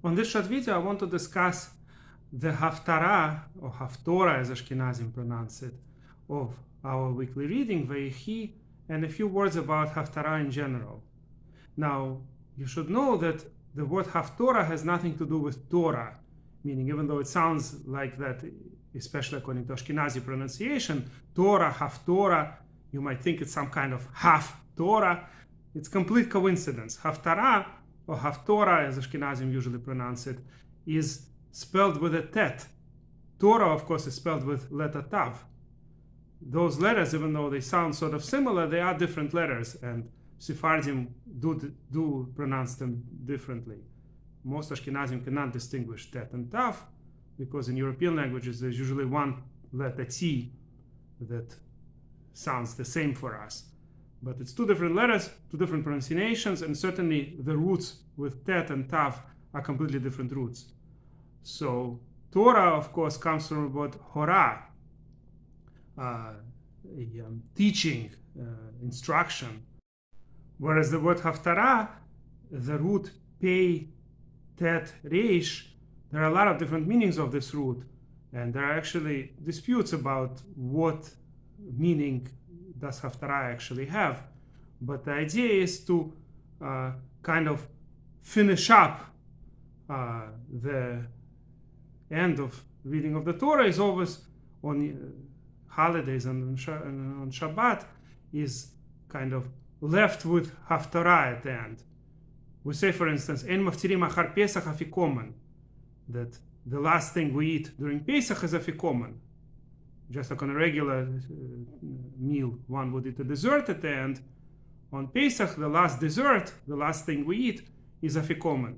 On this short video, I want to discuss the Haftara, or Haftora as Ashkenazim pronounce it, of our weekly reading, Vayechi, and a few words about Haftara in general. Now, you should know that the word Haftora has nothing to do with Torah, meaning even though it sounds like that, especially according to Ashkenazi pronunciation, Torah, Haftora, you might think it's some kind of Haftora. It's complete coincidence. Haftara, or Haftora as Ashkenazim usually pronounce it, is spelled with a tet. Torah, of course, is spelled with letter tav. Those letters, even though they sound sort of similar, they are different letters, and Sephardim do pronounce them differently. Most Ashkenazim cannot distinguish tet and tav, because in European languages there's usually one letter T that sounds the same for us. But it's two different letters, two different pronunciations, and certainly the roots with tet and tav are completely different roots. So Torah, of course, comes from the word hora, teaching, instruction. Whereas the word Haftara, the root pei, tet, reish, there are a lot of different meanings of this root, and there are actually disputes about what meaning does Haftara actually have. But the idea is to kind of finish up the end of reading of the Torah. Is always on holidays and on Shabbat is kind of left with Haftora at the end. We say, for instance, En maftirim achar Pesach afikoman, that the last thing we eat during Pesach is afikoman. Just like on a regular meal, one would eat a dessert at the end. On Pesach, the last dessert, the last thing we eat, is afikoman.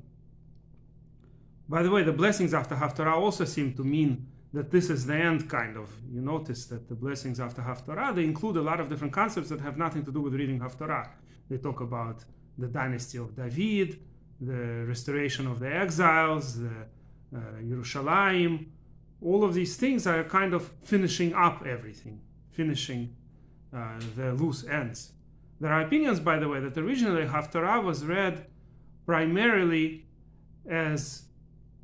By the way, the blessings after Haftora also seem to mean that this is the end, kind of. You notice that the blessings after Haftora, they include a lot of different concepts that have nothing to do with reading Haftora. They talk about the dynasty of David, the restoration of the exiles, the Yerushalayim. All of these things are kind of finishing up everything, finishing the loose ends. There are opinions, by the way, that originally Haftora was read primarily as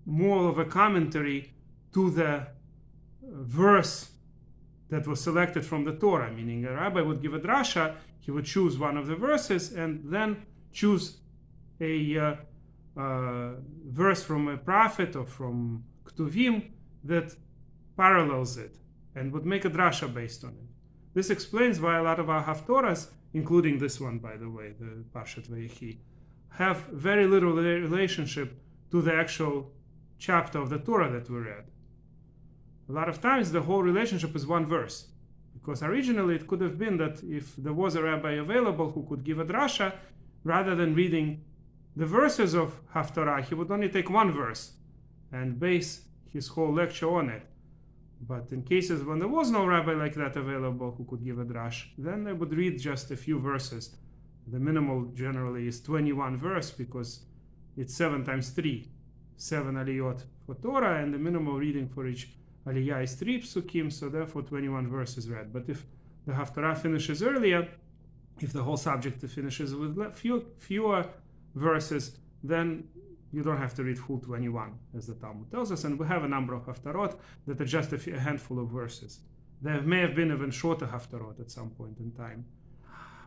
more of a commentary to the verse that was selected from the Torah, meaning a rabbi would give a drasha, he would choose one of the verses and then choose a verse from a prophet or from Ktuvim that parallels it and would make a drasha based on it. This explains why a lot of our Haftoras, including this one, by the way, the Parshat Vayechi, have very little relationship to the actual chapter of the Torah that we read. A lot of times the whole relationship is one verse, because originally it could have been that if there was a rabbi available who could give a drasha, rather than reading the verses of Haftorah, he would only take one verse and base his whole lecture on it. But in cases when there was no rabbi like that available who could give a drash, then they would read just a few verses. The minimal generally is 21 verse, because it's 7 times 3, 7 aliyot for Torah, and the minimal reading for each aliyah is 3 psukim, so therefore 21 verses read. But if the Haftarah finishes earlier, if the whole subject finishes with fewer verses, then you don't have to read full 21, as the Talmud tells us, and we have a number of Haftarot that are just a handful of verses. There may have been even shorter Haftarot at some point in time.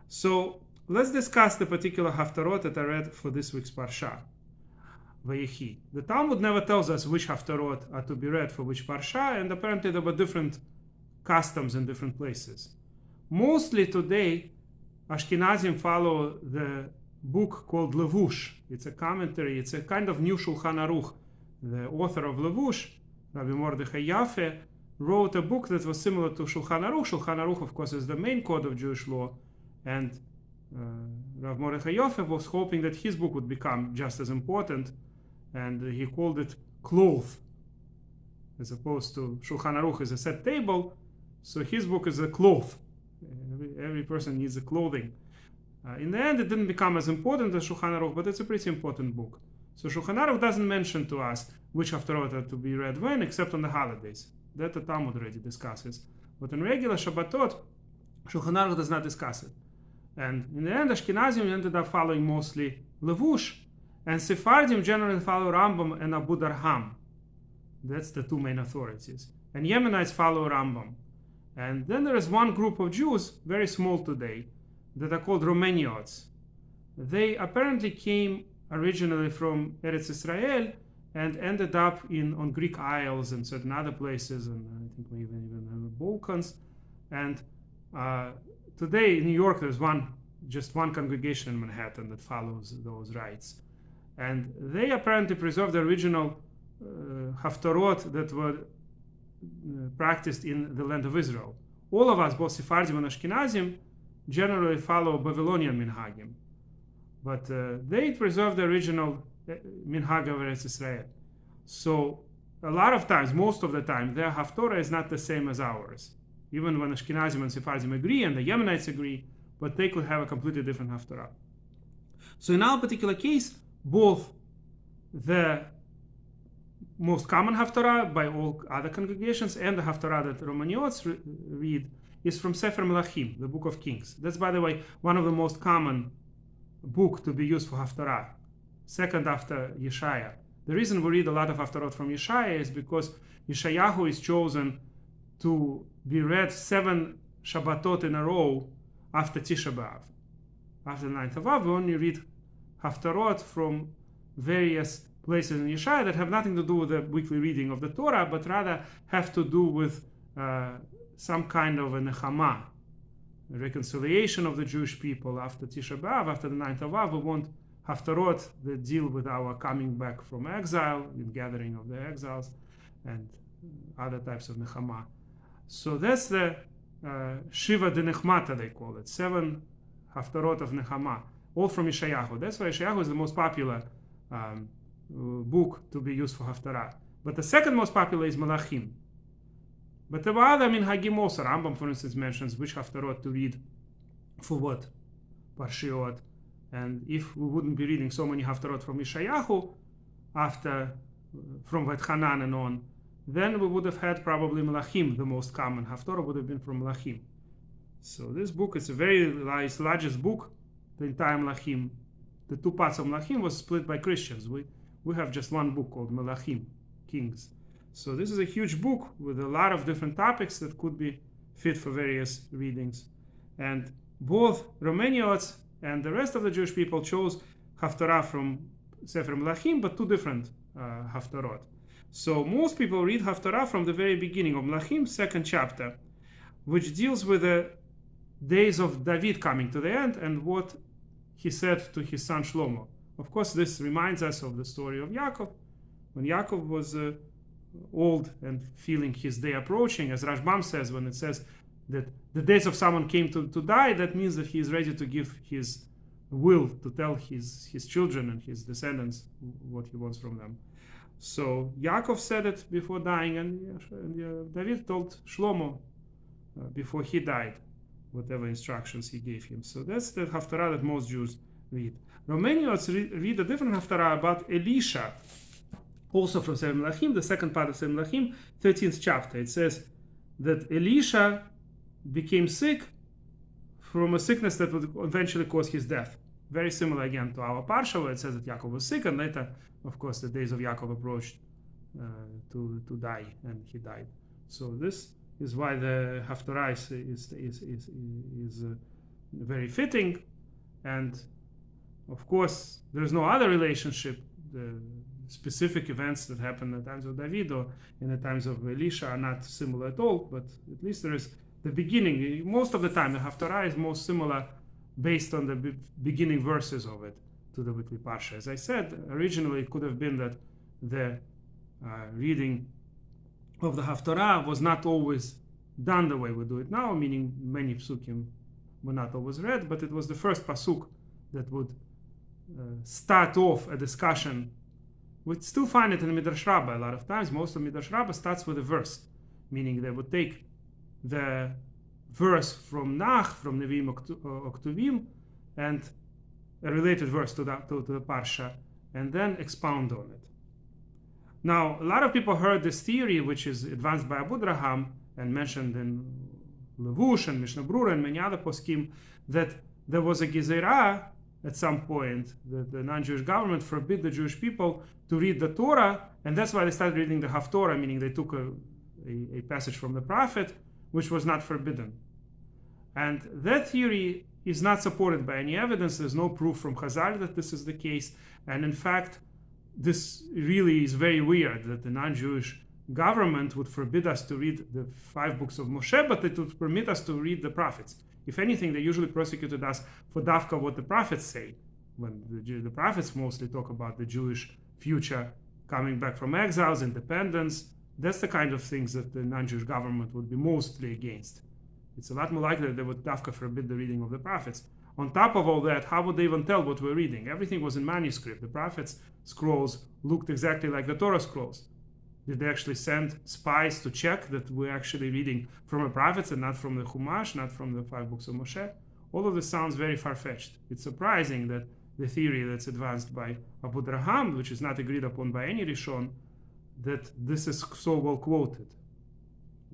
So let's discuss the particular Haftarot that I read for this week's Parsha, Vayechi. The Talmud never tells us which Haftarot are to be read for which Parsha, and apparently there were different customs in different places. Mostly today, Ashkenazim follow the book called Levush. It's a commentary, it's a kind of new Shulchan Aruch. The author of Levush, Rabbi Mordechai Yaffe, wrote a book that was similar to Shulchan Aruch. Shulchan Aruch, of course, is the main code of Jewish law, and Rabbi Mordechai Yaffe was hoping that his book would become just as important, and he called it Cloth, as opposed to Shulchan Aruch is a set table, so his book is a cloth. Every person needs a clothing. In the end, it didn't become as important as Shulchan Aruch, but it's a pretty important book. So Shulchan Aruch doesn't mention to us which Haftarot are to be read when, except on the holidays. That the Talmud already discusses. But in regular Shabbatot, Shulchan Aruch does not discuss it. And in the end, Ashkenazim ended up following mostly Levush, And Sephardim generally follow Rambam and Abudarham. That's the two main authorities. And Yemenites follow Rambam. And then there is one group of Jews, very small today, that are called Romaniotes. They apparently came originally from Eretz Israel and ended up on Greek Isles and certain other places, and I think we even have the Balkans. And today in New York, there's just one congregation in Manhattan that follows those rites. And they apparently preserved the original Haftorot that were practiced in the land of Israel. All of us, both Sephardim and Ashkenazim, generally follow Babylonian minhagim, but they preserve the original minhag of Eretz Israel. So a lot of times, most of the time, their Haftora is not the same as ours. Even when Ashkenazim and Sephardim agree and the Yemenites agree, but they could have a completely different Haftora. So in our particular case, both the most common Haftarah by all other congregations and the Haftarah that Romaniotes read is from Sefer Melachim, the Book of Kings. That's, by the way, one of the most common book to be used for Haftarah, second after Yeshaya. The reason we read a lot of Haftarot from Yeshaya is because Yeshayahu is chosen to be read 7 Shabbatot in a row after Tisha B'Av. After the 9th of Av, we only read Haftarot from various places in Yeshaya that have nothing to do with the weekly reading of the Torah, but rather have to do with some kind of a nechama, a reconciliation of the Jewish people after Tisha B'Av, after the 9th of Av. We want Haftarot that deal with our coming back from exile, the gathering of the exiles, and other types of nechama. So that's the Shiva de Nechmata, they call it, 7 Haftarot of nechama, all from Yeshayahu. That's why Yeshayahu is the most popular book to be used for Haftarah. But the second most popular is Melachim. But there were other minhagim also. Rambam, for instance, mentions which Haftarot to read for what Parshiot. And if we wouldn't be reading so many Haftarot from Yeshayahu from Vayechi and on, then we would have had probably Melachim, the most common Haftorah would have been from Melachim. So this book is a very largest book, the entire Melachim. The 2 parts of Melachim was split by Christians. We have just one book called Melachim, Kings. So this is a huge book with a lot of different topics that could be fit for various readings. And both Romaniotes and the rest of the Jewish people chose Haftarah from Sefer Melachim, but 2 different Haftarot. So most people read Haftarah from the very beginning of Melachim, 2nd chapter, which deals with the days of David coming to the end and what he said to his son Shlomo. Of course, this reminds us of the story of Yaakov. When Yaakov was old and feeling his day approaching, as Rashbam says, when it says that the days of someone came to die, that means that he is ready to give his will, to tell his children and his descendants what he wants from them. So Yaakov said it before dying, and David told Shlomo before he died whatever instructions he gave him. So that's the Haftarah that most Jews read. Romaniotes read a different Haftarah about Elisha, also from Sefer Melachim, the second part of Sefer Melachim, 13th chapter. It says that Elisha became sick from a sickness that would eventually cause his death. Very similar again to our Parsha, where it says that Yaakov was sick, and later, of course, the days of Yaakov approached to die, and he died. So this is why the Haftarah is very fitting, and of course, there is no other relationship. The specific events that happened in the times of David or in the times of Elisha are not similar at all, but at least there is the beginning. Most of the time, the Haftarah is most similar based on the beginning verses of it to the weekly Parsha. As I said, originally it could have been that the reading of the Haftarah was not always done the way we do it now, meaning many psukim were not always read, but it was the first pasuk that would start off a discussion. We still find it in Midrash Rabbah a lot of times. Most of Midrash Rabbah starts with a verse, meaning they would take the verse from Nach, from Nevi'im Oktuvim, and a related verse to the Parsha, and then expound on it. Now, a lot of people heard this theory, which is advanced by Abudarham and mentioned in Levush and Mishnah Brura and many other poskim, that there was a gezerah, at some point that the non-Jewish government forbid the Jewish people to read the Torah, and that's why they started reading the Haftora, meaning they took a passage from the prophet, which was not forbidden. And that theory is not supported by any evidence. There's no proof from Chazal that this is the case. And in fact, this really is very weird that the non-Jewish government would forbid us to read the 5 books of Moshe, but it would permit us to read the prophets. If anything, they usually prosecuted us for dafka what the prophets say, when the prophets mostly talk about the Jewish future, coming back from exiles, independence. That's the kind of things that the non-Jewish government would be mostly against. It's a lot more likely that they would dafka forbid the reading of the prophets. On top of all that, how would they even tell what we're reading? Everything was in manuscript. The prophets' scrolls looked exactly like the Torah scrolls. Did they actually send spies to check that we're actually reading from the prophets and not from the Chumash, not from the 5 books of Moshe? All of this sounds very far-fetched. It's surprising that the theory that's advanced by Abudarham, which is not agreed upon by any Rishon, that this is so well quoted.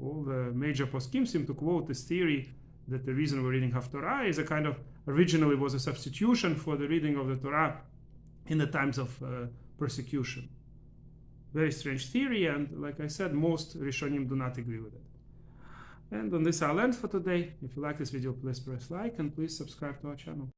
All the major poskim seem to quote this theory that the reason we're reading Haftora is a kind of, originally was a substitution for the reading of the Torah in the times of persecution. Very strange theory, and like I said, most Rishonim do not agree with it. And on this I'll end for today. If you like this video, please press like and please subscribe to our channel.